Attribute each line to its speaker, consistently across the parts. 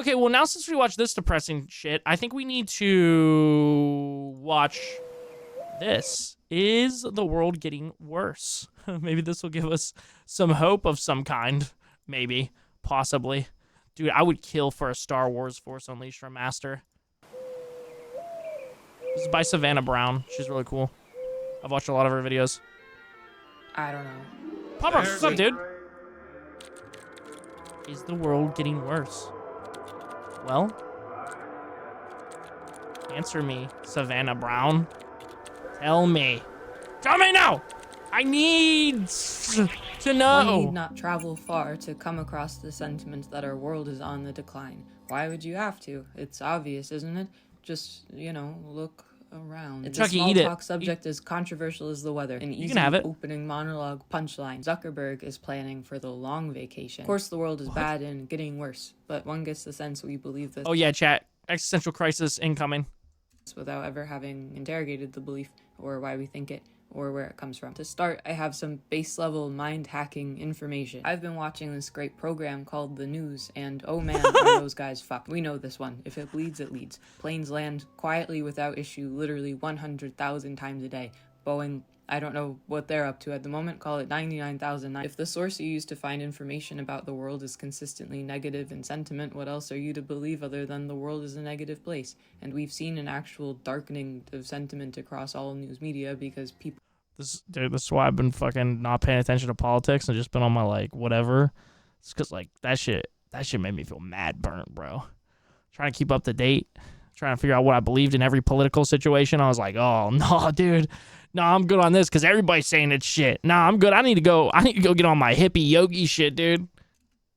Speaker 1: Okay, well, now since we watched this depressing shit, I think we need to watch this. Is the world getting worse? Maybe this will give us some hope of some kind. Maybe. Possibly. Dude, I would kill for a Star Wars Force Unleashed remaster. This is by Savannah Brown. She's really cool. I've watched a lot of her videos.
Speaker 2: I don't know.
Speaker 1: Pop Rocks, what's up, dude? Is the world getting worse? Well, answer me, Savannah Brown. Tell me. Tell me now! I need to know.
Speaker 2: One need not travel far to come across the sentiment that our world is on the decline. Why would you have to? It's obvious, isn't it? Just, you know, look around. It's
Speaker 1: Chucky,
Speaker 2: a small
Speaker 1: eat it.
Speaker 2: talk subject as controversial as the weather. An easy
Speaker 1: can have it.
Speaker 2: opening monologue punchline. Zuckerberg is planning for the long vacation. Of course, the world is bad and getting worse, but one gets the sense we believe this.
Speaker 1: Oh yeah, chat. Existential crisis incoming.
Speaker 2: Without ever having interrogated the belief or why we think it or where it comes from. To start, I have some base level mind hacking information. I've been watching this great program called The News, and oh man, are those guys fucked. We know this one. If it bleeds, it leads. Planes land quietly without issue literally 100,000 times a day. Boeing, I don't know what they're up to at the moment, call it 99,000. If the source you use to find information about the world is consistently negative in sentiment, what else are you to believe other than the world is a negative place? And we've seen an actual darkening of sentiment across all news media because people...
Speaker 1: This is why I've been fucking not paying attention to politics and just been on my, like, whatever. It's because, like, that shit made me feel mad burnt, bro. Trying to keep up to date. Trying to figure out what I believed in every political situation. I was like, oh, no, dude. No, I'm good on this because everybody's saying it's shit. Nah, I'm good. I need to go get on my hippie yogi shit, dude.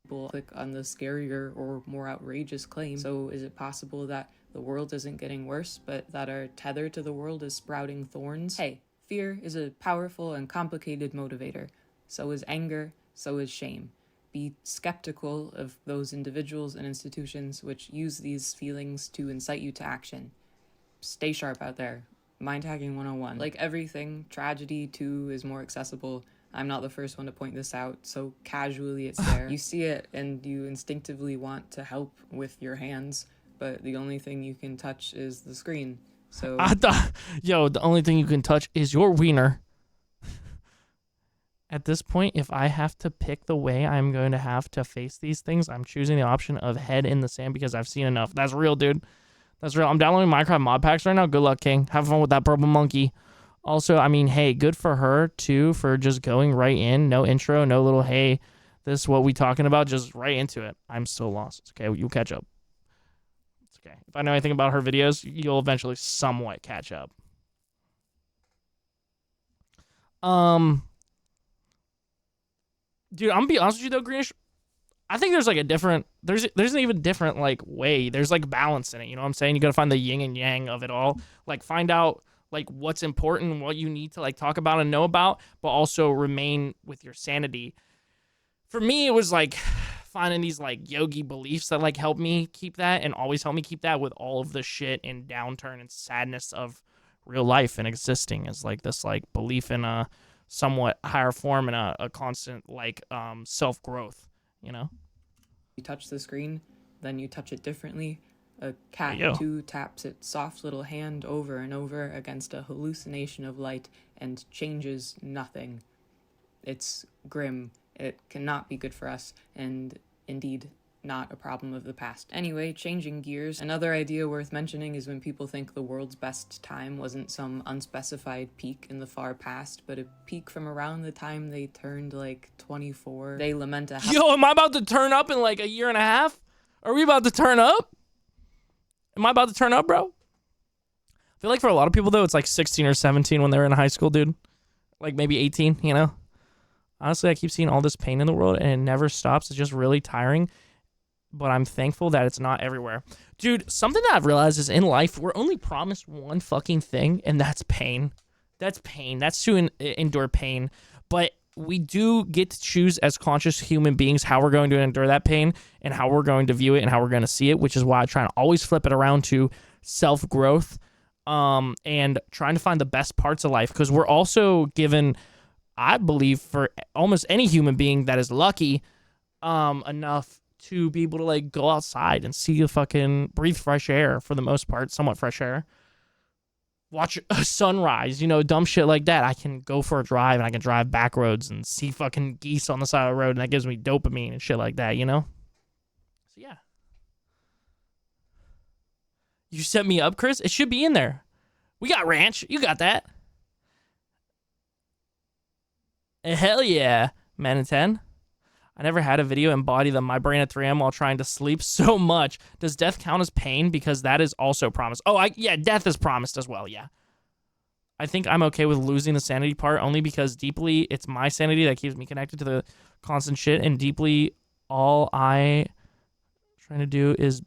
Speaker 2: People click on the scarier or more outrageous claim. So is it possible that the world isn't getting worse, but that our tether to the world is sprouting thorns? Hey, fear is a powerful and complicated motivator. So is anger, so is shame. Be skeptical of those individuals and institutions which use these feelings to incite you to action. Stay sharp out there. Mind hacking 101. Like everything, tragedy too is more accessible. I'm not the first one to point this out, so casually it's there. You see it and you instinctively want to help with your hands, but the only thing you can touch is the screen. So
Speaker 1: I thought, yo, the only thing you can touch is your wiener. At this point, if I have to pick the way I'm going to have to face these things, I'm choosing the option of head in the sand because I've seen enough. That's real, dude. That's real. I'm downloading Minecraft mod packs right now. Good luck, King. Have fun with that purple monkey. Also, I mean, hey, good for her, too, for just going right in. No intro, no little, hey, this is what we talking about. Just right into it. I'm still lost. It's okay. You'll catch up. It's okay. If I know anything about her videos, you'll eventually somewhat catch up. Dude, I'm gonna be honest with you, though, Greenish. I think there's like a different, there's an even different like way. There's like balance in it. You know what I'm saying? You got to find the yin and yang of it all. Like find out like what's important, what you need to like talk about and know about, but also remain with your sanity. For me, it was like finding these like yogi beliefs that like help me keep that and always help me keep that with all of the shit and downturn and sadness of real life and existing is like this like belief in a somewhat higher form and a constant like self-growth. You know,
Speaker 2: you touch the screen, then you touch it differently. A cat too taps its soft little hand over and over against a hallucination of light and changes nothing. It's grim. It cannot be good for us, and indeed not a problem of the past. Anyway, changing gears, another idea worth mentioning is when people think the world's best time wasn't some unspecified peak in the far past, but a peak from around the time they turned like 24. They lament a
Speaker 1: Yo, am I about to turn up in like a year and a half? Are we about to turn up? Am I about to turn up, bro? I feel like for a lot of people, though, it's like 16 or 17 when they were in high school, dude. Like maybe 18, you know? Honestly, I keep seeing all this pain in the world, and it never stops. It's just really tiring. But I'm thankful that it's not everywhere. Dude, something that I've realized is in life, we're only promised one fucking thing, and that's pain. That's pain. That's to endure pain. But we do get to choose as conscious human beings how we're going to endure that pain and how we're going to view it and how we're going to see it, which is why I try to always flip it around to self-growth and trying to find the best parts of life. Because we're also given, I believe, for almost any human being that is lucky enough to be able to like go outside and see the fucking breathe fresh air for the most part, somewhat fresh air. Watch a sunrise, you know, dumb shit like that. I can go for a drive and I can drive back roads and see fucking geese on the side of the road, and that gives me dopamine and shit like that, you know? So yeah. You set me up, Chris? It should be in there. We got ranch. You got that. Hell yeah, man in 10. I never had a video embody the my brain at 3 a.m. while trying to sleep so much. Does death count as pain? Because that is also promised. Oh, yeah, death is promised as well, yeah. I think I'm okay with losing the sanity part only because deeply it's my sanity that keeps me connected to the constant shit, and deeply all I trying to do is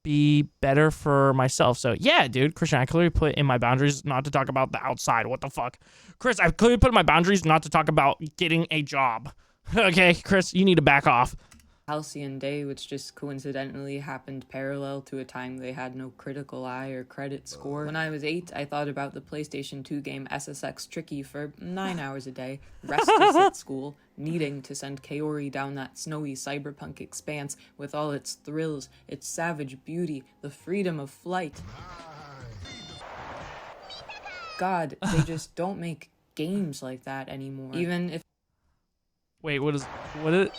Speaker 1: be better for myself. So yeah, dude, Christian, I clearly put in my boundaries not to talk about the outside. What the fuck? Chris, I clearly put in my boundaries not to talk about getting a job. Okay, Chris, you need to back off.
Speaker 2: Halcyon Day, which just coincidentally happened parallel to a time they had no critical eye or credit score. When I was 8, I thought about the PlayStation 2 game SSX Tricky for 9 hours a day, restless at school, needing to send Kaori down that snowy cyberpunk expanse with all its thrills, its savage beauty, the freedom of flight. God, they just don't make games like that anymore. Even if...
Speaker 1: Wait, what is it?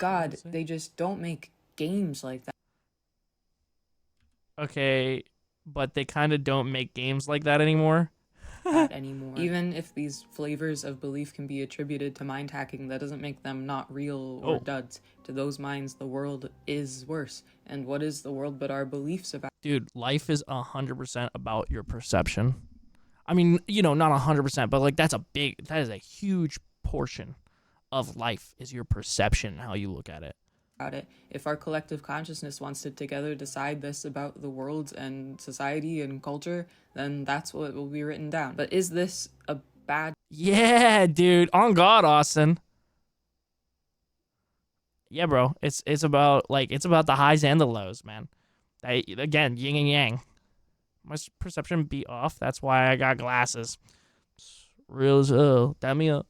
Speaker 2: God, they just don't make games like that.
Speaker 1: Okay, but they kind of don't make games like that anymore.
Speaker 2: Even if these flavors of belief can be attributed to mind hacking, that doesn't make them not real or duds. To those minds, the world is worse. And what is the world but our beliefs about?
Speaker 1: Dude, life is 100% about your perception. I mean, you know, not 100%, but like that is a huge portion of life is your perception and how you look at it.
Speaker 2: If our collective consciousness wants to together decide this about the world and society and culture, then that's what will be written down. But is this a bad...
Speaker 1: Yeah, dude. On God, Austin. Yeah, bro. It's about the highs and the lows, man. Again, yin and yang. My perception be off. That's why I got glasses. Real as hell. Damn me up.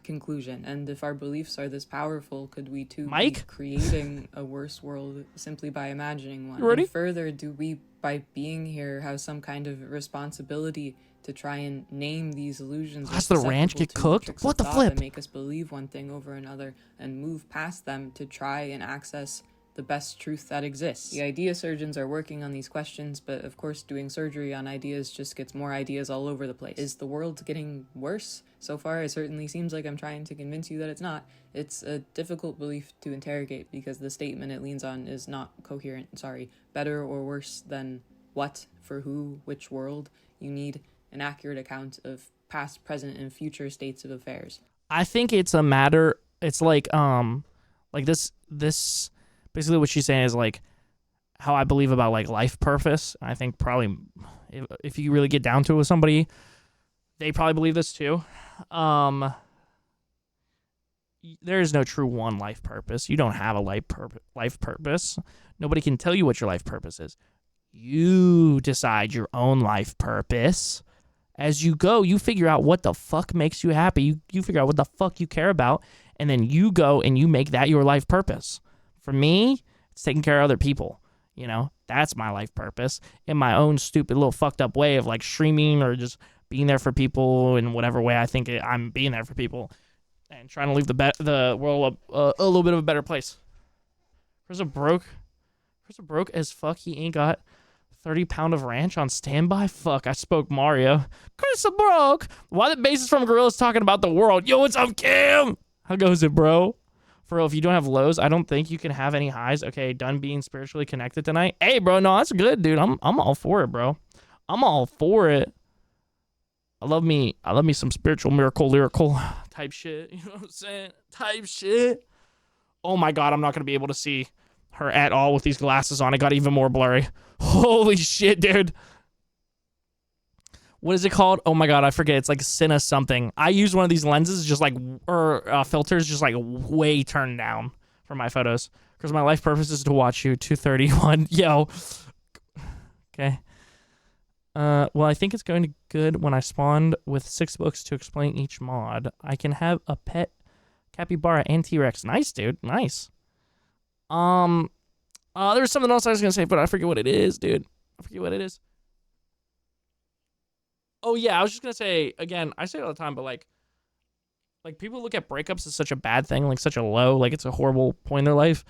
Speaker 2: Conclusion. And if our beliefs are this powerful, could we too
Speaker 1: Mike?
Speaker 2: be creating a worse world simply by imagining one?
Speaker 1: You ready?
Speaker 2: And further, do we, by being here, have some kind of responsibility to try and name these illusions?
Speaker 1: Does the ranch get cooked? What the flip?
Speaker 2: That make us believe one thing over another and move past them to try and access the best truth that exists. The idea surgeons are working on these questions, but of course doing surgery on ideas just gets more ideas all over the place. Is the world getting worse? So far, it certainly seems like I'm trying to convince you that it's not. It's a difficult belief to interrogate because the statement it leans on is not coherent. Better or worse than what, for who, which world? You need an accurate account of past, present, and future states of affairs.
Speaker 1: I think it's a matter, it's like this basically what she's saying is like how I believe about like life purpose. I think probably if you really get down to it with somebody, they probably believe this too. There is no true one life purpose. You don't have a life purpose. Nobody can tell you what your life purpose is. You decide your own life purpose. As you go, you figure out what the fuck makes you happy. You figure out what the fuck you care about, and then you go and you make that your life purpose. For me, it's taking care of other people. You know, that's my life purpose in my own stupid little fucked up way of like streaming or just being there for people in whatever way I think I'm being there for people and trying to leave the world a little bit of a better place. Chris broke as fuck. He ain't got 30 pound of ranch on standby. Fuck, I spoke Mario. Chris broke. Why the bassist from Gorillaz talking about the world? Yo, what's up, Kim? How goes it, bro? For real, if you don't have lows, I don't think you can have any highs. Okay, done being spiritually connected tonight. Hey, bro, no, that's good, dude. I'm all for it, bro. I'm all for it. I love me some spiritual lyrical type shit. You know what I'm saying? Type shit. Oh my God, I'm not gonna be able to see her at all with these glasses on. It got even more blurry. Holy shit, dude. What is it called? Oh my God, I forget. It's like Cine something. I use one of these lenses, just like, filters, just like way turned down for my photos. Because my life purpose is to watch you. 231. Yo. Okay. Well, I think it's going to good when I spawned with 6 books to explain each mod. I can have a pet capybara and T-Rex. Nice, dude. Nice. There's something else I was gonna say, but I forget what it is, dude. I forget what it is. Oh yeah, I was just gonna say again. I say it all the time, but like people look at breakups as such a bad thing, like such a low, like it's a horrible point in their life.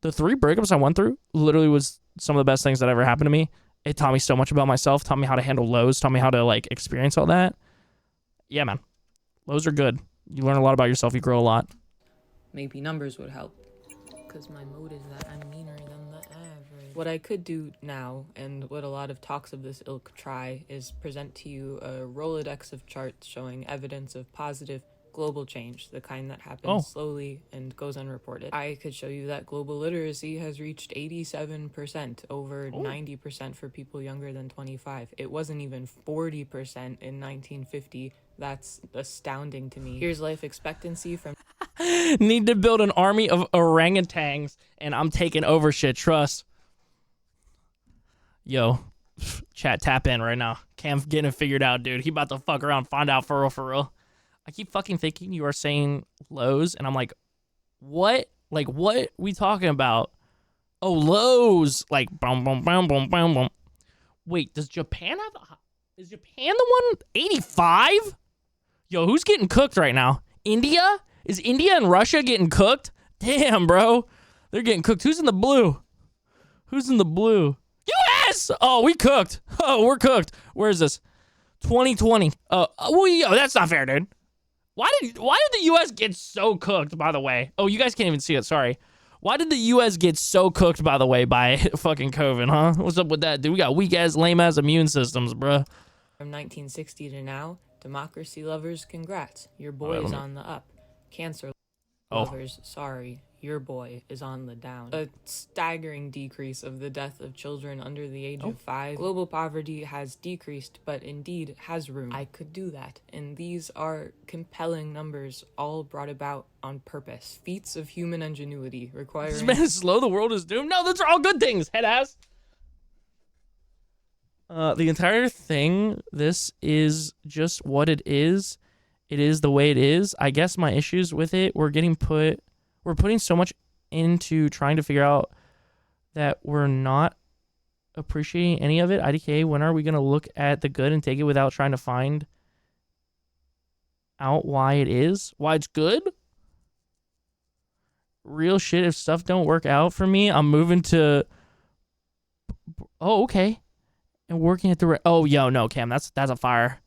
Speaker 1: The 3 breakups I went through literally was some of the best things that ever happened to me. It taught me so much about myself, taught me how to handle lows, taught me how to like experience all that. Yeah, man. Lows are good. You learn a lot about yourself, you grow a lot.
Speaker 2: Maybe numbers would help. Because my mood is that I'm meaner than the average. What I could do now, and what a lot of talks of this ilk try, is present to you a Rolodex of charts showing evidence of positive global change, the kind that happens slowly and goes unreported. I could show you that global literacy has reached 87%, over 90% for people younger than 25. It wasn't even 40% in 1950. That's astounding to me. Here's life expectancy from
Speaker 1: Need to build an army of orangutans, and I'm taking over shit. Trust. Yo, chat, tap in right now. Cam's getting it figured out, dude. He about to fuck around, find out for real, for real. I keep fucking thinking you are saying lows, and I'm like, what? Like, what we talking about? Oh, lows. Like, boom, boom, boom, boom, boom, boom. Wait, does Japan have... Is Japan the one? 85? Yo, who's getting cooked right now? India? Is India and Russia getting cooked? Damn, bro. They're getting cooked. Who's in the blue? Who's in the blue? U.S.! Oh, we cooked. Oh, we're cooked. Where is this? 2020. Well, that's not fair, dude. Why did the U.S. get so cooked, by the way? Oh, you guys can't even see it. Sorry. Why did the U.S. get so cooked, by the way, by fucking COVID, huh? What's up with that, dude? We got weak-ass, lame-ass immune systems, bruh.
Speaker 2: From 1960 to now, democracy lovers, congrats. Your boy is on the up. Cancer lovers, sorry. Your boy is on the down. A staggering decrease of the death of children under the age of 5. Global poverty has decreased, but indeed has room. I could do that. And these are compelling numbers, all brought about on purpose. Feats of human ingenuity requiring...
Speaker 1: This man is slow, the world is doomed. No, those are all good things, head ass. The entire thing, this is just what it is. It is the way it is. I guess my issues with it, we're putting so much into trying to figure out that we're not appreciating any of it. IDK, when are we going to look at the good and take it without trying to find out why it is? Why it's good? Real shit, if stuff don't work out for me, I'm moving to... Oh, okay. And working at the... Oh, yo, no, Cam, that's a fire...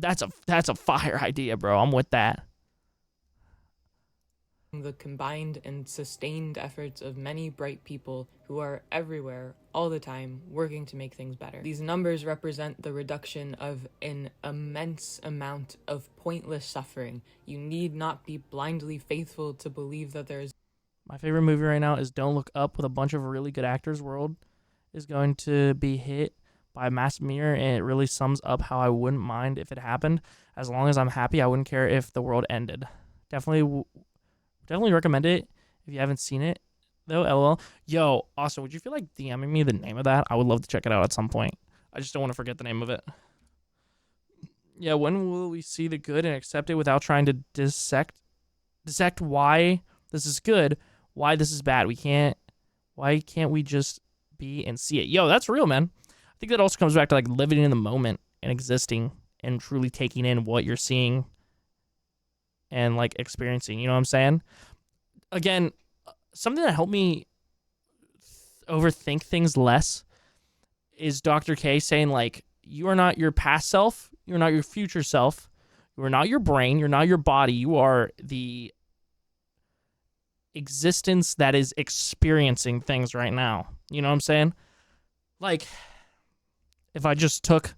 Speaker 1: That's a fire idea, bro. I'm with that.
Speaker 2: The combined and sustained efforts of many bright people who are everywhere, all the time, working to make things better. These numbers represent the reduction of an immense amount of pointless suffering. You need not be blindly faithful to believe that there is...
Speaker 1: My favorite movie right now is Don't Look Up, with a bunch of really good actors. World is going to be hit by a mass meteor, and it really sums up how I wouldn't mind if it happened. As long as I'm happy, I wouldn't care if the world ended. Definitely recommend it if you haven't seen it, though. LOL. Yo, also, would you feel like DMing me the name of that? I would love to check it out at some point. I just don't want to forget the name of it. Yeah, when will we see the good and accept it without trying to dissect why this is good, why this is bad? Why can't we just be and see it? Yo, that's real, man. I think that also comes back to like living in the moment and existing and truly taking in what you're seeing and like experiencing, you know what I'm saying? Again, something that helped me overthink things less is Dr. K saying like, you are not your past self, you're not your future self, you are not your brain, you're not your body, you are the existence that is experiencing things right now. You know what I'm saying? Like, if I just took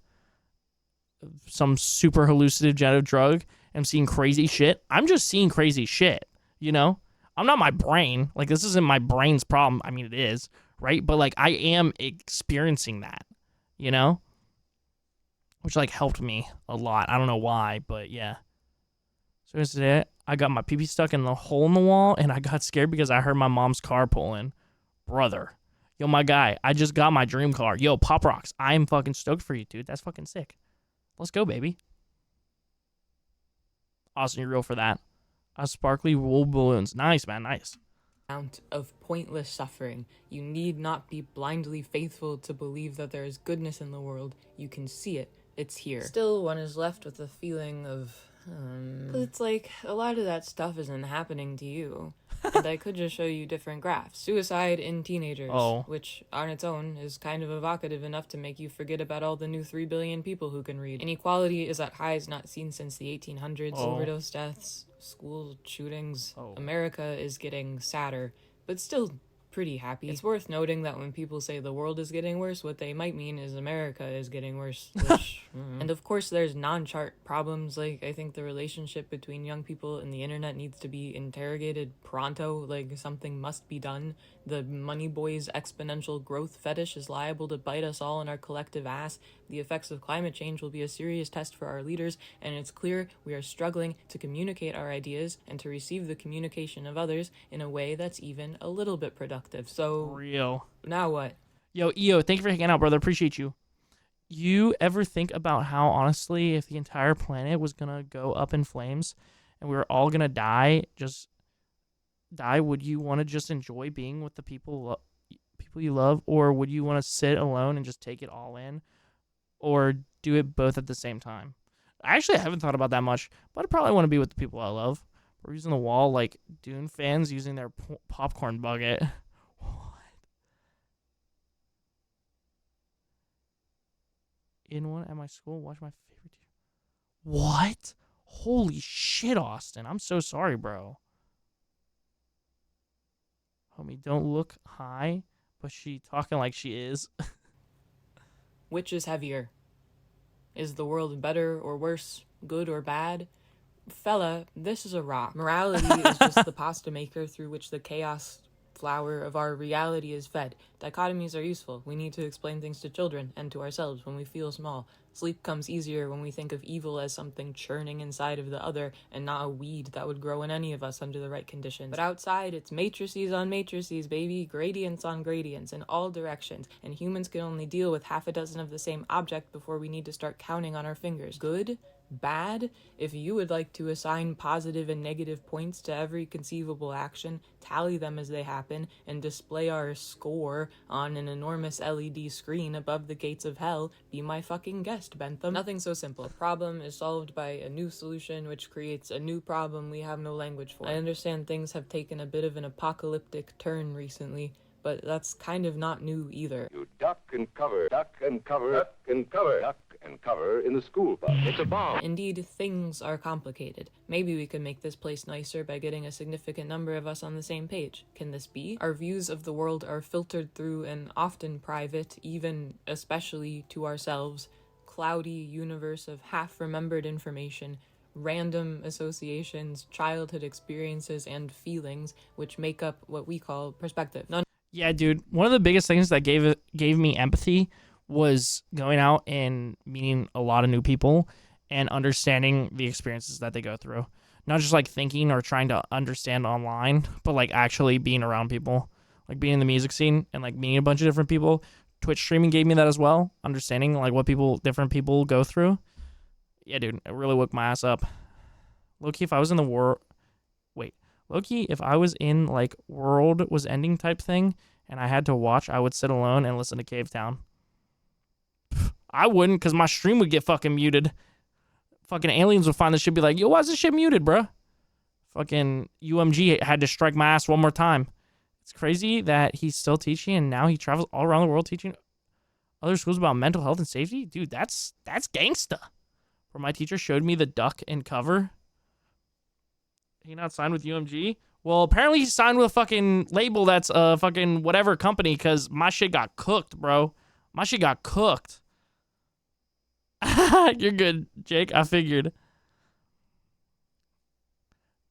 Speaker 1: some super hallucinogenic drug and I'm seeing crazy shit, I'm just seeing crazy shit, you know? I'm not my brain. Like, this isn't my brain's problem. I mean, it is, right? But, like, I am experiencing that, you know? Which, like, helped me a lot. I don't know why, but yeah. So yesterday, I got my pee-pee stuck in the hole in the wall, and I got scared because I heard my mom's car pull in. Brother. Yo, my guy, I just got my dream car. Yo, Pop Rocks, I am fucking stoked for you, dude. That's fucking sick. Let's go, baby. Austin, you're real for that. Sparkly wool balloons. Nice, man, nice.
Speaker 2: amount of pointless suffering. You need not be blindly faithful to believe that there is goodness in the world. You can see it. It's here. Still, one is left with a feeling of, it's like, a lot of that stuff isn't happening to you. And I could just show you different graphs. Suicide in teenagers, which on its own is kind of evocative enough to make you forget about all the new 3 billion people who can read. Inequality is at highs not seen since the 1800s. Overdose deaths, school shootings. America is getting sadder, but still pretty happy. It's worth noting that when people say the world is getting worse, what they might mean is America is getting worse, which, and of course there's non-chart problems. Like, I think the relationship between young people and the internet needs to be interrogated pronto. Like, something must be done. The money boys' exponential growth fetish is liable to bite us all in our collective ass. The effects of climate change will be a serious test for our leaders, and it's clear we are struggling to communicate our ideas and to receive the communication of others in a way that's even a little bit productive. So,
Speaker 1: real.
Speaker 2: Now what?
Speaker 1: Yo, EO, thank you for hanging out, brother. Appreciate you. You ever think about how, honestly, if the entire planet was gonna go up in flames and we were all gonna die, would you want to just enjoy being with the people you love, or would you want to sit alone and just take it all in, or do it both at the same time? I haven't thought about that much, but I probably want to be with the people I love. We're using the wall like Dune fans using their popcorn bucket. In one at my school, watch my favorite teacher. What? Holy shit, Austin. I'm so sorry, bro. Homie, don't look high, but she talking like she is.
Speaker 2: Which is heavier? Is the world better or worse, good or bad? Fella, this is a rock. Morality is just the pasta maker through which the chaos flour of our reality is fed. Dichotomies are useful. We need to explain things to children and to ourselves when we feel small. Sleep comes easier when we think of evil as something churning inside of the other and not a weed that would grow in any of us under the right conditions. But outside, it's matrices on matrices, baby. Gradients on gradients in all directions. And humans can only deal with half a dozen of the same object before we need to start counting on our fingers. Good? Bad? If you would like to assign positive and negative points to every conceivable action, tally them as they happen, and display our score on an enormous LED screen above the gates of hell, be my fucking guest, Bentham. Nothing so simple. A problem is solved by a new solution, which creates a new problem we have no language for. I understand things have taken a bit of an apocalyptic turn recently, but that's kind of not new either.
Speaker 3: You duck and cover, duck and cover, duck and cover, duck and cover in the school bus. It's a bomb.
Speaker 2: Indeed, things are complicated. Maybe we could make this place nicer by getting a significant number of us on the same page. Can this be? Our views of the world are filtered through an often private, even especially to ourselves, cloudy universe of half-remembered information, random associations, childhood experiences, and feelings, which make up what we call perspective.
Speaker 1: Yeah, dude. One of the biggest things that gave me empathy was going out and meeting a lot of new people and understanding the experiences that they go through. Not just like thinking or trying to understand online, but like actually being around people, like being in the music scene and like meeting a bunch of different people. Twitch streaming gave me that as well, understanding like what different people go through. Yeah, dude, it really woke my ass up. Low-key, if I was in the Low-key, if I was in like world was ending type thing and I had to watch, I would sit alone and listen to Cave Town. I wouldn't, because my stream would get fucking muted. Fucking aliens would find this shit, be like, yo, why is this shit muted, bruh? Fucking UMG had to strike my ass one more time. It's crazy that he's still teaching and now he travels all around the world teaching other schools about mental health and safety. Dude, that's gangsta. Where my teacher showed me the duck and cover. He not signed with UMG? Well, apparently he signed with a fucking label that's a fucking whatever company, because my shit got cooked, bro. My shit got cooked. You're good, Jake. I figured.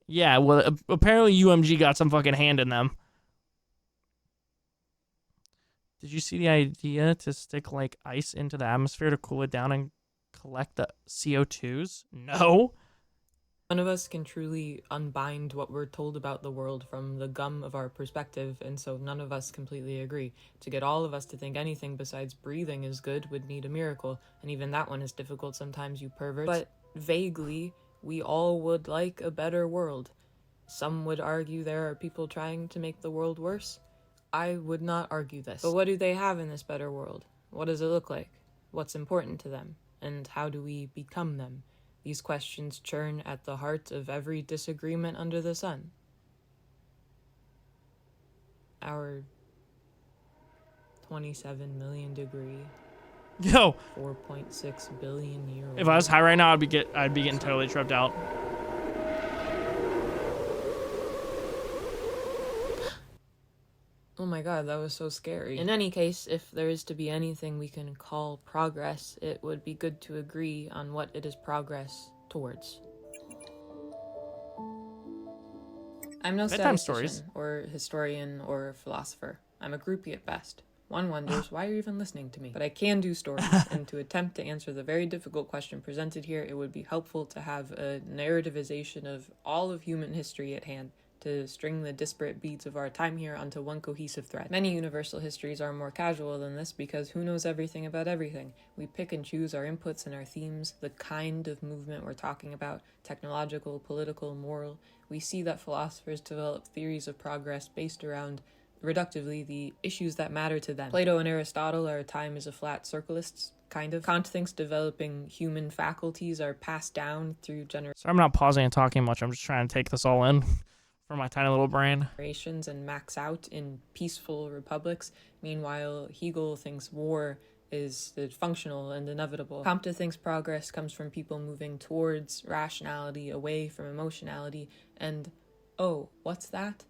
Speaker 1: Yeah, well, apparently UMG got some fucking hand in them. Did you see the idea to stick like ice into the atmosphere to cool it down and collect the CO2s? No.
Speaker 2: None of us can truly unbind what we're told about the world from the gum of our perspective, and so none of us completely agree. To get all of us to think anything besides breathing is good would need a miracle, and even that one is difficult sometimes, you perverts. But vaguely, we all would like a better world. Some would argue there are people trying to make the world worse. I would not argue this. But what do they have in this better world? What does it look like? What's important to them? And how do we become them? These questions churn at the heart of every disagreement under the sun. Our 27 million degree,
Speaker 1: Yo,
Speaker 2: 4.6 billion year old.
Speaker 1: if I was high right now, I'd be getting totally tripped out.
Speaker 2: Oh my god, that was so scary. In any case, if there is to be anything we can call progress, it would be good to agree on what it is progress towards. I'm no
Speaker 1: Bedtime
Speaker 2: statistician
Speaker 1: stories.
Speaker 2: or historian or philosopher. I'm a groupie at best. One wonders why you're even listening to me. But I can do stories, and to attempt to answer the very difficult question presented here, it would be helpful to have a narrativization of all of human history at hand, to string the disparate beads of our time here onto one cohesive thread. Many universal histories are more casual than this because who knows everything about everything? We pick and choose our inputs and our themes, the kind of movement we're talking about, technological, political, moral. We see that philosophers develop theories of progress based around, reductively, the issues that matter to them. Plato and Aristotle are time is a flat circlists, kind of. Kant thinks developing human faculties are passed down through
Speaker 1: So I'm not pausing and talking much. I'm just trying to take this all in for my tiny little brain.
Speaker 2: generations and max out in peaceful republics. Meanwhile, Hegel thinks war is functional and inevitable. Comte thinks progress comes from people moving towards rationality, away from emotionality, and oh, what's that?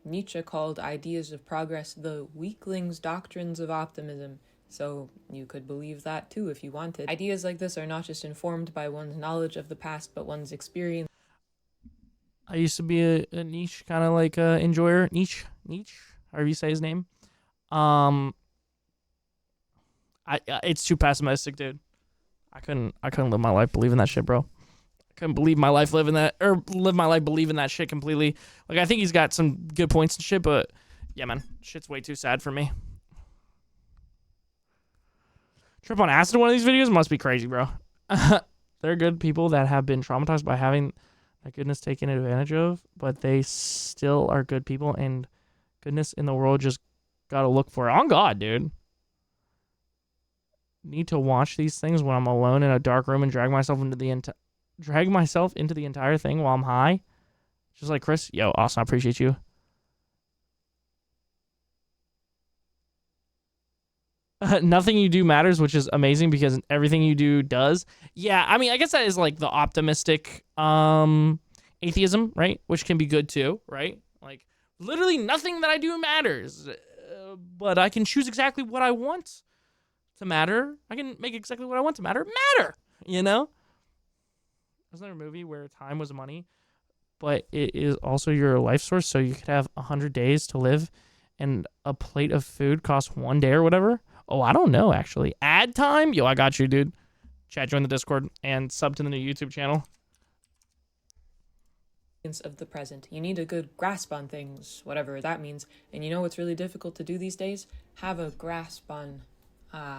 Speaker 2: Nietzsche called ideas of progress the weakling's doctrines of optimism. So you could believe that too if you wanted. Ideas like this are not just informed by one's knowledge of the past, but one's experience.
Speaker 1: I used to be a niche kind of like enjoyer. Niche, however you say his name. It's too pessimistic, dude. I couldn't live my life believing that shit, bro. I couldn't believe my life live my life believing that shit completely. Like, I think he's got some good points and shit, but yeah, man, shit's way too sad for me. Trip on acid in one of these videos must be crazy, bro. There are good people that have been traumatized by having that goodness taken advantage of, but they still are good people, and goodness in the world just gotta look for it. On God, dude. Need to watch these things when I'm alone in a dark room and drag myself into the entire thing while I'm high. Just like Chris. Yo, awesome. I appreciate you. Nothing you do matters, which is amazing because everything you do does. Yeah, I mean, I guess that is like the optimistic atheism, right? Which can be good too, right? Like, literally nothing that I do matters, but I can choose exactly what I want to matter. I can make exactly what I want to matter, you know? Wasn't there a movie where time was money, but it is also your life source, so you could have 100 days to live, and a plate of food costs 1 day or whatever? Oh, I don't know, actually. Ad time? Yo, I got you, dude. Chat, join the Discord, and sub to the new YouTube channel.
Speaker 2: Of the present. You need a good grasp on things, whatever that means. And you know what's really difficult to do these days? Have a grasp on.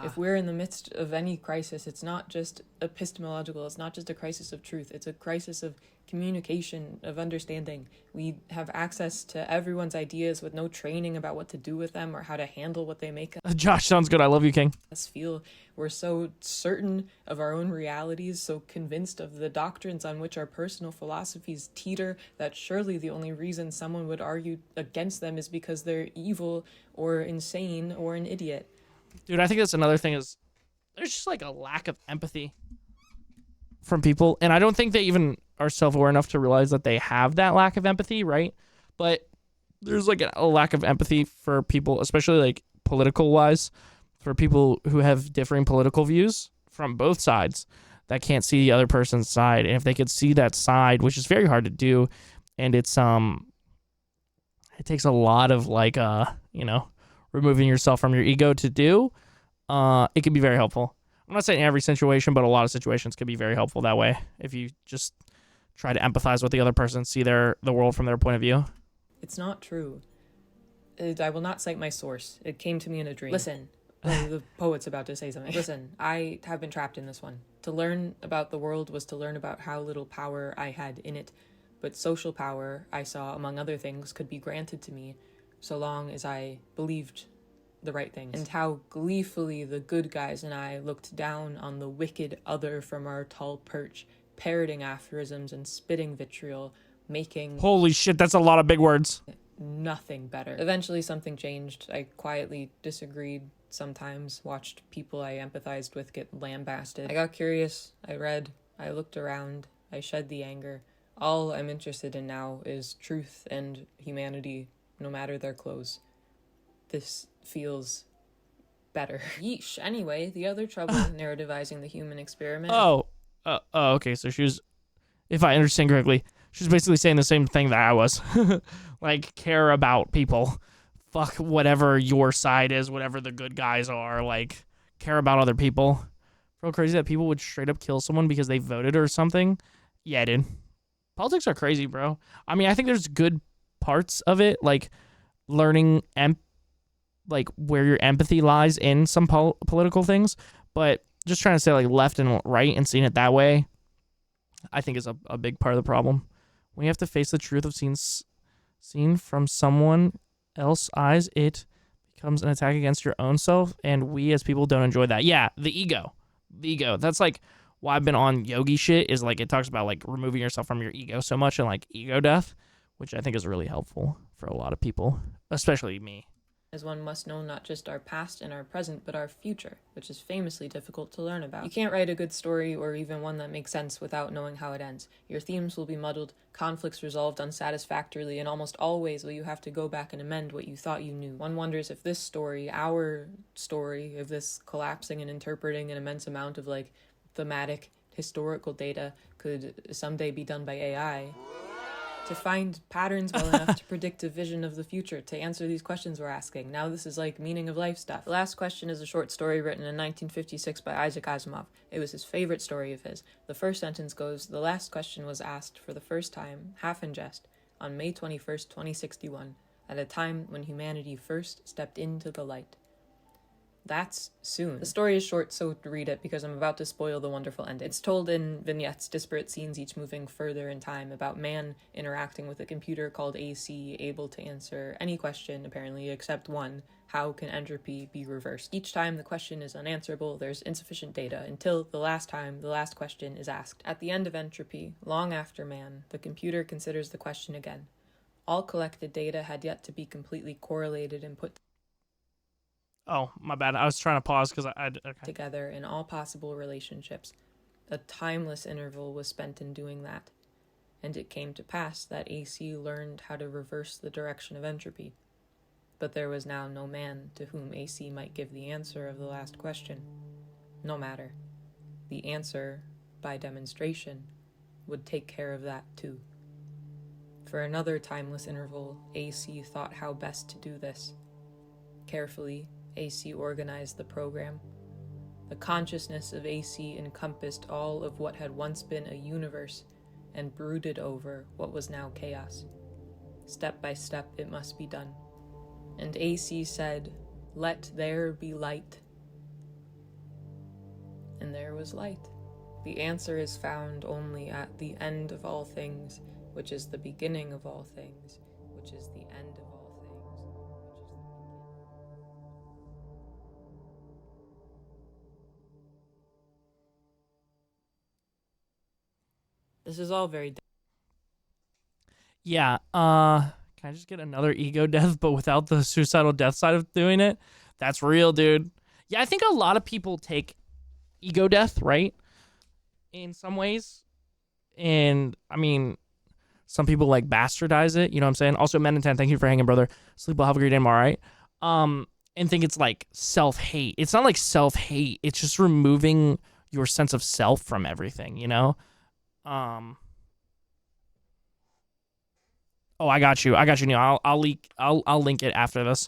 Speaker 2: If we're in the midst of any crisis, it's not just epistemological, it's not just a crisis of truth, it's a crisis of communication, of understanding. We have access to everyone's ideas with no training about what to do with them or how to handle what they make
Speaker 1: Josh, sounds good. I love you, King.
Speaker 2: us feel. We're so certain of our own realities, so convinced of the doctrines on which our personal philosophies teeter, that surely the only reason someone would argue against them is because they're evil or insane or an idiot.
Speaker 1: Dude, I think that's another thing is there's just like a lack of empathy from people. And I don't think they even are self-aware enough to realize that they have that lack of empathy, right? But there's like a lack of empathy for people, especially like political wise, for people who have differing political views from both sides that can't see the other person's side. And if they could see that side, which is very hard to do, and it takes a lot of like removing yourself from your ego to do, it can be very helpful. I'm not saying every situation, but a lot of situations can be very helpful that way if you just try to empathize with the other person, see the world from their point of view.
Speaker 2: It's not true. I will not cite my source. It came to me in a dream. Listen, the poet's about to say something. Listen, I have been trapped in this one. To learn about the world was to learn about how little power I had in it. But social power, I saw, among other things, could be granted to me so long as I believed the right things. And how gleefully the good guys and I looked down on the wicked other from our tall perch, parroting aphorisms and spitting vitriol, making
Speaker 1: Holy shit, that's a lot of big words.
Speaker 2: nothing better. Eventually something changed. I quietly disagreed sometimes, watched people I empathized with get lambasted. I got curious, I read, I looked around, I shed the anger. All I'm interested in now is truth and humanity, no matter their clothes. This feels better. Yeesh. Anyway, the other trouble in narrativizing the human experiment.
Speaker 1: Okay, so she was, if I understand correctly, she was basically saying the same thing that I was. Like, care about people. Fuck whatever your side is, whatever the good guys are. Like, care about other people. Real crazy that people would straight up kill someone because they voted or something. Yeah, dude. Politics are crazy, bro. I mean, I think there's good parts of it, like learning like where your empathy lies in some political things, but just trying to say like left and right and seeing it that way, I think is a big part of the problem. When you have to face the truth of seen from someone else's eyes, it becomes an attack against your own self, and we as people don't enjoy that. Yeah, the ego. That's like why I've been on yogi shit, is like it talks about like removing yourself from your ego so much and like ego death, which I think is really helpful for a lot of people, especially me.
Speaker 2: As one must know not just our past and our present, but our future, which is famously difficult to learn about. You can't write a good story or even one that makes sense without knowing how it ends. Your themes will be muddled, conflicts resolved unsatisfactorily, and almost always will you have to go back and amend what you thought you knew. One wonders if this story, our story, of this collapsing and interpreting an immense amount of like thematic historical data could someday be done by AI. To find patterns well enough to predict a vision of the future, to answer these questions we're asking. Now this is like meaning of life stuff. The last question is a short story written in 1956 by Isaac Asimov. It was his favorite story of his. The first sentence goes, "The last question was asked for the first time, half in jest, on May 21st, 2061, at a time when humanity first stepped into the light." That's soon. The story is short, so read it because I'm about to spoil the wonderful ending. It's told in vignettes, disparate scenes, each moving further in time, about man interacting with a computer called AC, able to answer any question, apparently, except one: how can entropy be reversed? Each time the question is unanswerable, there's insufficient data, until the last time the last question is asked. At the end of entropy, long after man, the computer considers the question again. All collected data had yet to be completely correlated and put
Speaker 1: Oh, my bad. I was trying to pause because okay.
Speaker 2: together in all possible relationships. A timeless interval was spent in doing that, and it came to pass that AC learned how to reverse the direction of entropy. But there was now no man to whom AC might give the answer of the last question. No matter. The answer, by demonstration, would take care of that too. For another timeless interval, AC thought how best to do this. Carefully, AC organized the program. The consciousness of AC encompassed all of what had once been a universe and brooded over what was now chaos. Step by step, it must be done. And AC said, "Let there be light." And there was light. The answer is found only at the end of all things, which is the beginning of all things, which is the end of all things. This is all very...
Speaker 1: Yeah, can I just get another ego death, but without the suicidal death side of doing it? That's real, dude. Yeah, I think a lot of people take ego death, right? In some ways. And, I mean, some people, like, bastardize it, you know what I'm saying? Also, Men in 10, thank you for hanging, brother. Sleep well, have a great day, I'm all right. And think it's, like, self-hate. It's not, like, self-hate. It's just removing your sense of self from everything, you know? Oh, I got you, Neil. I'll link it after this.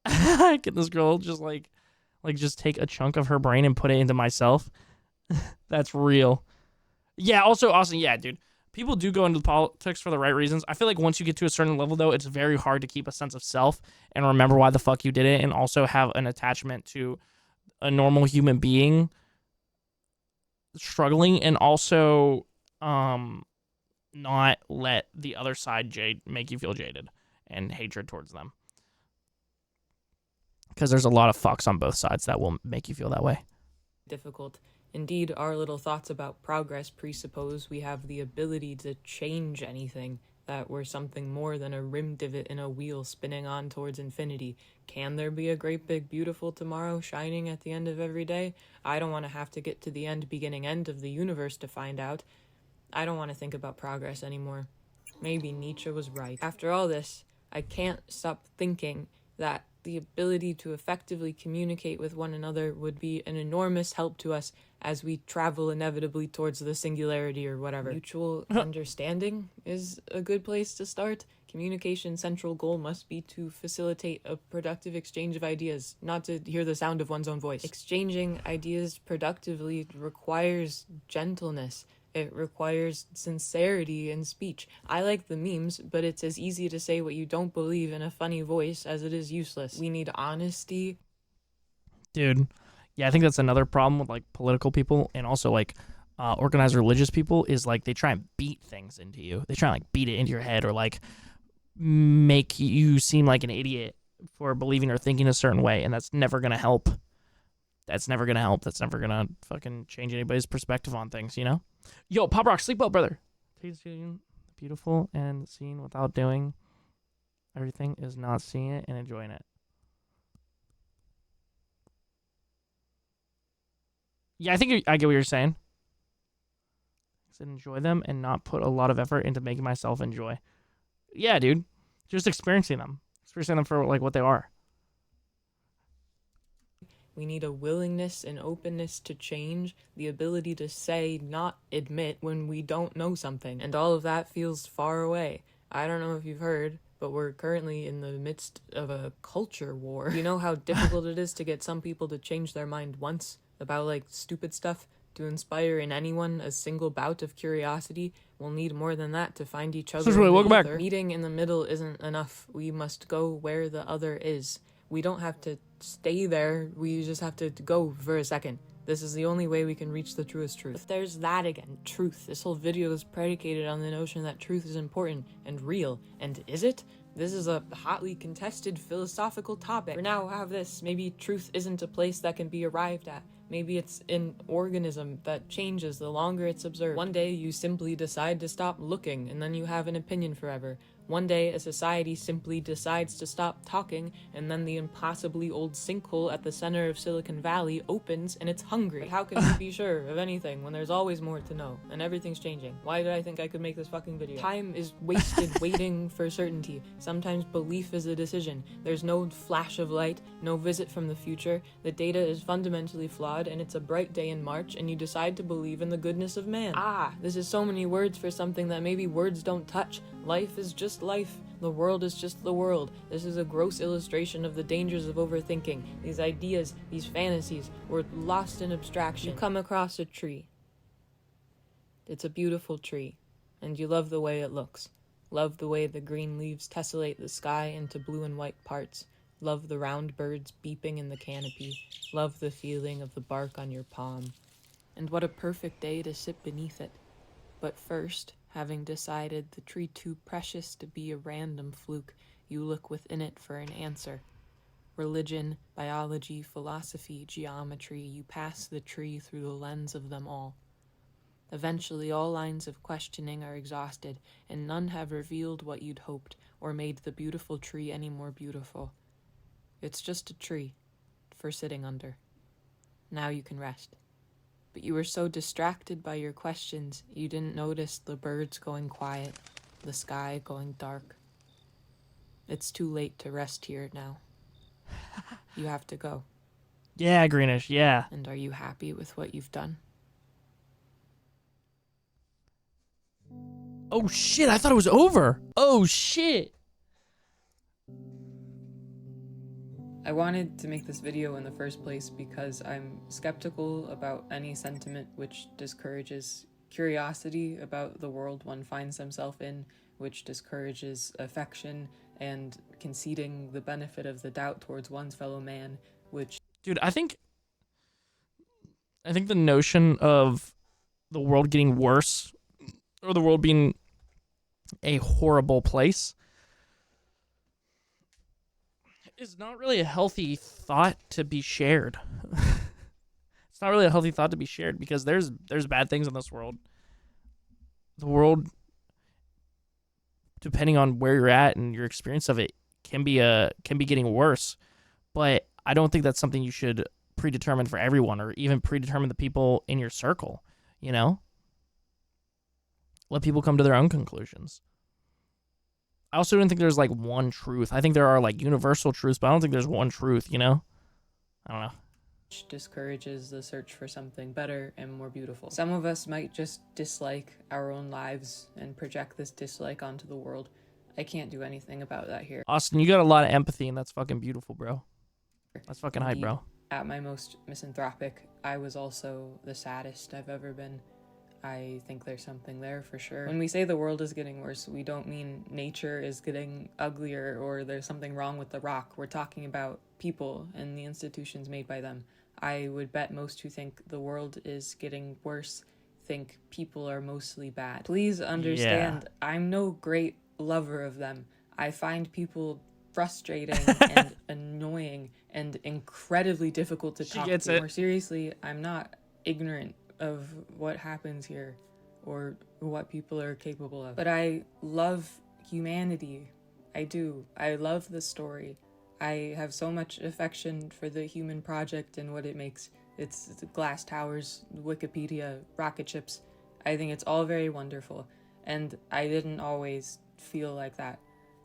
Speaker 1: Get this girl just like just take a chunk of her brain and put it into myself. That's real. Yeah, also Austin, yeah, dude. People do go into politics for the right reasons. I feel like once you get to a certain level, though, it's very hard to keep a sense of self and remember why the fuck you did it, and also have an attachment to a normal human being struggling, and also not let the other side make you feel jaded and hatred towards them. Because there's a lot of fucks on both sides that will make you feel that way.
Speaker 2: Difficult. Indeed, our little thoughts about progress presuppose we have the ability to change anything, that we're something more than a rim divot in a wheel spinning on towards infinity. Can there be a great big beautiful tomorrow shining at the end of every day? I don't want to have to get to the end, beginning, end of the universe to find out. I don't want to think about progress anymore. Maybe Nietzsche was right. After all this, I can't stop thinking that the ability to effectively communicate with one another would be an enormous help to us as we travel inevitably towards the singularity or whatever. Mutual understanding is a good place to start. Communication's central goal must be to facilitate a productive exchange of ideas, not to hear the sound of one's own voice. Exchanging ideas productively requires gentleness. It requires sincerity in speech. I like the memes, but it's as easy to say what you don't believe in a funny voice as it is useless. We need honesty.
Speaker 1: Dude, yeah, I think that's another problem with like political people and also like organized religious people is like they try and beat things into you. They try and like beat it into your head or like make you seem like an idiot for believing or thinking a certain way, and that's never gonna help. That's never gonna help. That's never gonna fucking change anybody's perspective on things, you know? Yo, Pop Rock, sleep well, brother. Tasting beautiful and seeing without doing everything is not seeing it and enjoying it. Yeah, I think I get what you're saying. I said enjoy them and not put a lot of effort into making myself enjoy. Yeah, dude. Just experiencing them for like what they are.
Speaker 2: We need a willingness and openness to change, the ability to say, not admit when we don't know something. And all of that feels far away. I don't know if you've heard, but we're currently in the midst of a culture war. You know how difficult it is to get some people to change their mind once about like stupid stuff? To inspire in anyone a single bout of curiosity, we'll need more than that to find each other.
Speaker 1: Welcome back.
Speaker 2: Meeting in the middle isn't enough. We must go where the other is. We don't have to stay there. We just have to go for a second. This is the only way we can reach the truest truth. But there's that again, truth. This whole video is predicated on the notion that truth is important and real. And is it? This is a hotly contested philosophical topic. For now, have this. Maybe truth isn't a place that can be arrived at. Maybe it's an organism that changes the longer it's observed. One day you simply decide to stop looking, and then you have an opinion forever. One day a society simply decides to stop talking, and then the impossibly old sinkhole at the center of Silicon Valley opens and it's hungry. But how can you be sure of anything when there's always more to know, and everything's changing? Why did I think I could make this fucking video? Time is wasted waiting for certainty. Sometimes belief is a decision. There's no flash of light, no visit from the future. The data is fundamentally flawed, and it's a bright day in March, and you decide to believe in the goodness of man. This is so many words for something that maybe words don't touch. Life is just life. The world is just the world. This is a gross illustration of the dangers of overthinking. These ideas, these fantasies, were lost in abstraction. You come across a tree. It's a beautiful tree, and you love the way it looks. Love the way the green leaves tessellate the sky into blue and white parts. Love the round birds beeping in the canopy. Love the feeling of the bark on your palm. And what a perfect day to sit beneath it. But first, having decided the tree too precious to be a random fluke, you look within it for an answer. Religion, biology, philosophy, geometry, you pass the tree through the lens of them all. Eventually, all lines of questioning are exhausted, and none have revealed what you'd hoped, or made the beautiful tree any more beautiful. It's just a tree, for sitting under. Now you can rest. But you were so distracted by your questions, you didn't notice the birds going quiet, the sky going dark. It's too late to rest here now. You have to go.
Speaker 1: Yeah, Greenish, yeah.
Speaker 2: And are you happy with what you've done?
Speaker 1: Oh shit, I thought it was over. Oh shit.
Speaker 2: I wanted to make this video in the first place because I'm skeptical about any sentiment which discourages curiosity about the world one finds himself in, which discourages affection and conceding the benefit of the doubt towards one's fellow man, which...
Speaker 1: Dude, I think the notion of the world getting worse or the world being a horrible place is not really a healthy thought to be shared. It's not really a healthy thought to be shared because there's bad things in this world. The world, depending on where you're at and your experience of it, can be getting worse. But I don't think that's something you should predetermine for everyone or even predetermine the people in your circle, you know? Let people come to their own conclusions. I also don't think there's like one truth. I think there are like universal truths, but I don't think there's one truth, you know? I don't know.
Speaker 2: Which discourages the search for something better and more beautiful. Some of us might just dislike our own lives and project this dislike onto the world. I can't do anything about that here.
Speaker 1: Austin, you got a lot of empathy, and that's fucking beautiful, bro. That's fucking hype,
Speaker 2: Indeed,
Speaker 1: bro.
Speaker 2: At my most misanthropic, I was also the saddest I've ever been. I think there's something there for sure. When we say the world is getting worse, we don't mean nature is getting uglier or there's something wrong with the rock. We're talking about people and the institutions made by them. I would bet most who think the world is getting worse think people are mostly bad. Please understand, I'm no great lover of them. I find people frustrating and annoying and incredibly difficult to talk to. More seriously, I'm not ignorant of what happens here or what people are capable of. But I love humanity. I do. I love the story. I have so much affection for the human project and what it makes. It's glass towers, Wikipedia, rocket ships. I think it's all very wonderful. And I didn't always feel like that.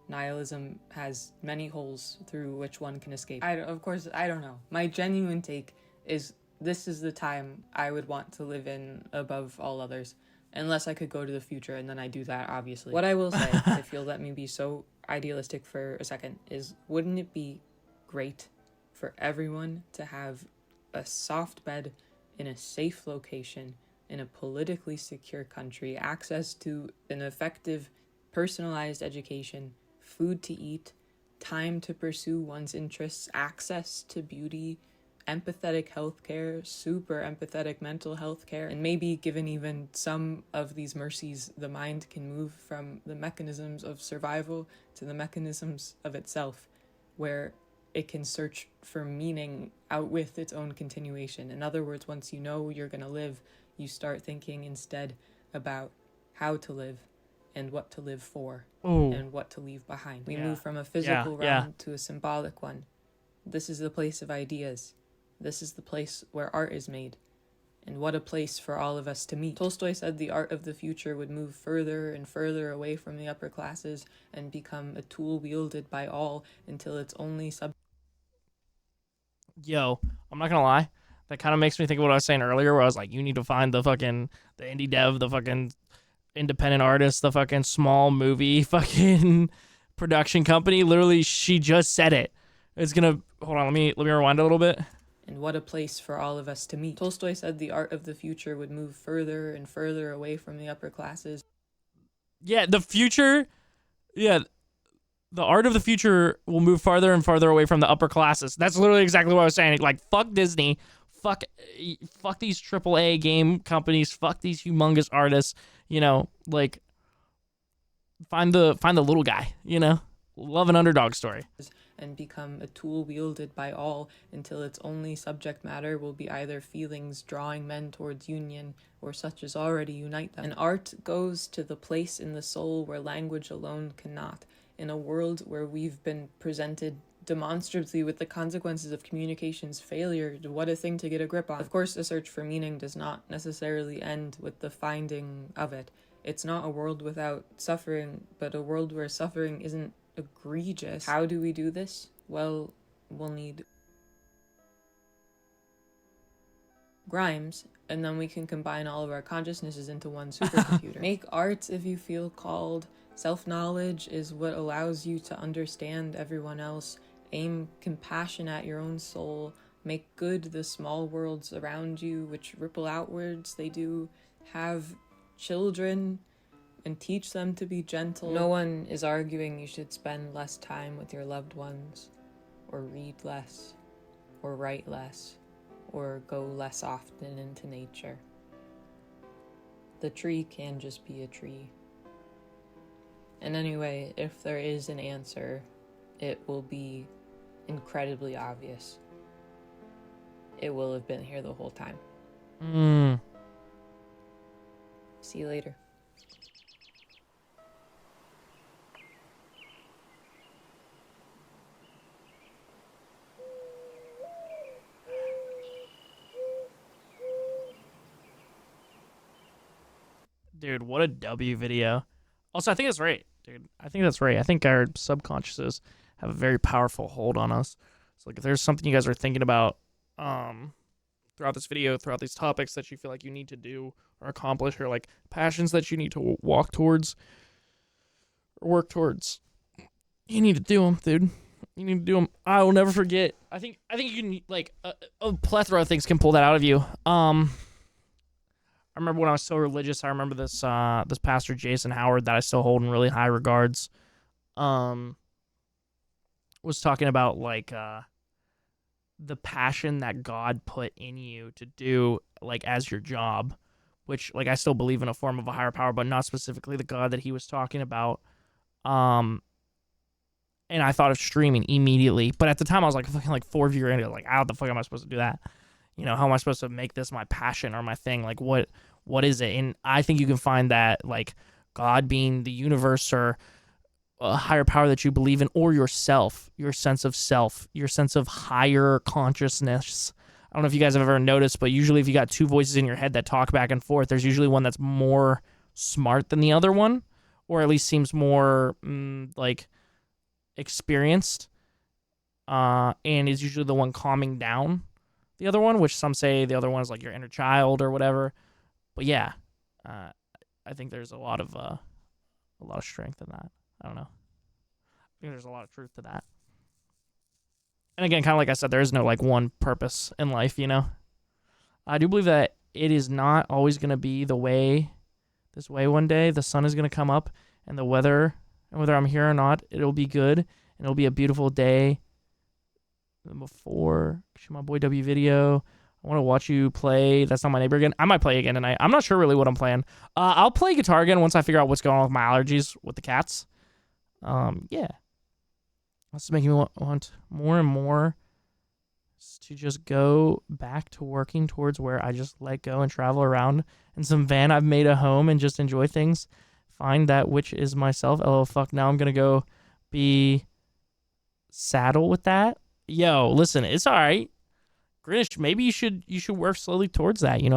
Speaker 2: Nihilism has many holes through which one can escape. Of course, I don't know. My genuine take is this is the time I would want to live in above all others. Unless I could go to the future, and then I do that, obviously. What I will say, if you'll let me be so idealistic for a second, is wouldn't it be great for everyone to have a soft bed in a safe location, in a politically secure country, access to an effective, personalized education, food to eat, time to pursue one's interests, access to beauty, empathetic healthcare, super empathetic mental health care, and maybe given even some of these mercies, the mind can move from the mechanisms of survival to the mechanisms of itself, where it can search for meaning out with its own continuation. In other words, once you know you're going to live, you start thinking instead about how to live and what to live for and what to leave behind. We move from a physical realm to a symbolic one. This is the place of ideas. This is the place where art is made. And what a place for all of us to meet. Tolstoy said the art of the future would move further and further away from the upper classes and become a tool wielded by all until its only
Speaker 1: Yo, I'm not gonna lie. That kind of makes me think of what I was saying earlier, where I was like, you need to find the indie dev, the fucking independent artist, the fucking small movie fucking production company. Literally, she just said it. It's gonna hold on. Let me rewind a little bit.
Speaker 2: And what a place for all of us to meet. Tolstoy said the art of the future would move further and further away from the upper classes.
Speaker 1: Yeah, the future. Yeah, the art of the future will move farther and farther away from the upper classes. That's literally exactly what I was saying. Like, fuck Disney. Fuck these AAA game companies. Fuck these humongous artists. You know, like, find the little guy. You know, love an underdog story.
Speaker 2: And become a tool wielded by all until its only subject matter will be either feelings drawing men towards union or such as already unite them. And art goes to the place in the soul where language alone cannot. In a world where we've been presented demonstrably with the consequences of communication's failure, what a thing to get a grip on. Of course, the search for meaning does not necessarily end with the finding of it. It's not a world without suffering, but a world where suffering isn't egregious. How do we do this? Well, we'll need Grimes, and then we can combine all of our consciousnesses into one supercomputer. Make art if you feel called. Self-knowledge is what allows you to understand everyone else. Aim compassion at your own soul. Make good the small worlds around you, which ripple outwards. They do. Have children and teach them to be gentle. No one is arguing you should spend less time with your loved ones, or read less, or write less, or go less often into nature. the tree can just be a tree. And anyway, if there is an answer, it will be incredibly obvious. It will have been here the whole time. See you later.
Speaker 1: Dude, what a W video. Also, I think it's right, dude. I think that's right. I think our subconsciouses have a very powerful hold on us. So, like, if there's something you guys are thinking about throughout this video, throughout these topics that you feel like you need to do or accomplish, or like passions that you need to walk towards or work towards, you need to do them, dude. You need to do them. I will never forget. I think you can, like, a plethora of things can pull that out of you. I remember when I was so religious, I remember this this pastor Jason Howard that I still hold in really high regards, was talking about like the passion that God put in you to do like as your job, which like I still believe in a form of a higher power, but not specifically the God that he was talking about. And I thought of streaming immediately, but at the time I was like fucking like 4 years in, like how the fuck am I supposed to do that? You know, how am I supposed to make this my passion or my thing? Like, what is it? And I think you can find that, like, God being the universe or a higher power that you believe in, or yourself, your sense of self, your sense of higher consciousness. I don't know if you guys have ever noticed, but usually if you got two voices in your head that talk back and forth, there's usually one that's more smart than the other one, or at least seems more, like, experienced, and is usually the one calming down the other one, which some say the other one is like your inner child or whatever. But yeah, I think there's a lot of strength in that. I don't know. I think there's a lot of truth to that. And again, kind of like I said, there is no like one purpose in life, you know. I do believe that it is not always going to be this way one day. The sun is going to come up and the weather, and whether I'm here or not, it'll be good and it'll be a beautiful day. Before my boy W video, I want to watch you play That's Not My Neighbor again. I might play again tonight. I'm not sure really what I'm playing. I'll play guitar again once I figure out what's going on with my allergies with the cats. Yeah, that's making me want more and more to just go back to working towards where I just let go and travel around in some van I've made a home and just enjoy things. Find that which is myself. Oh fuck! Now I'm gonna go be saddle with that. Yo, listen, it's all right. Greenwich, maybe you should work slowly towards that, you know.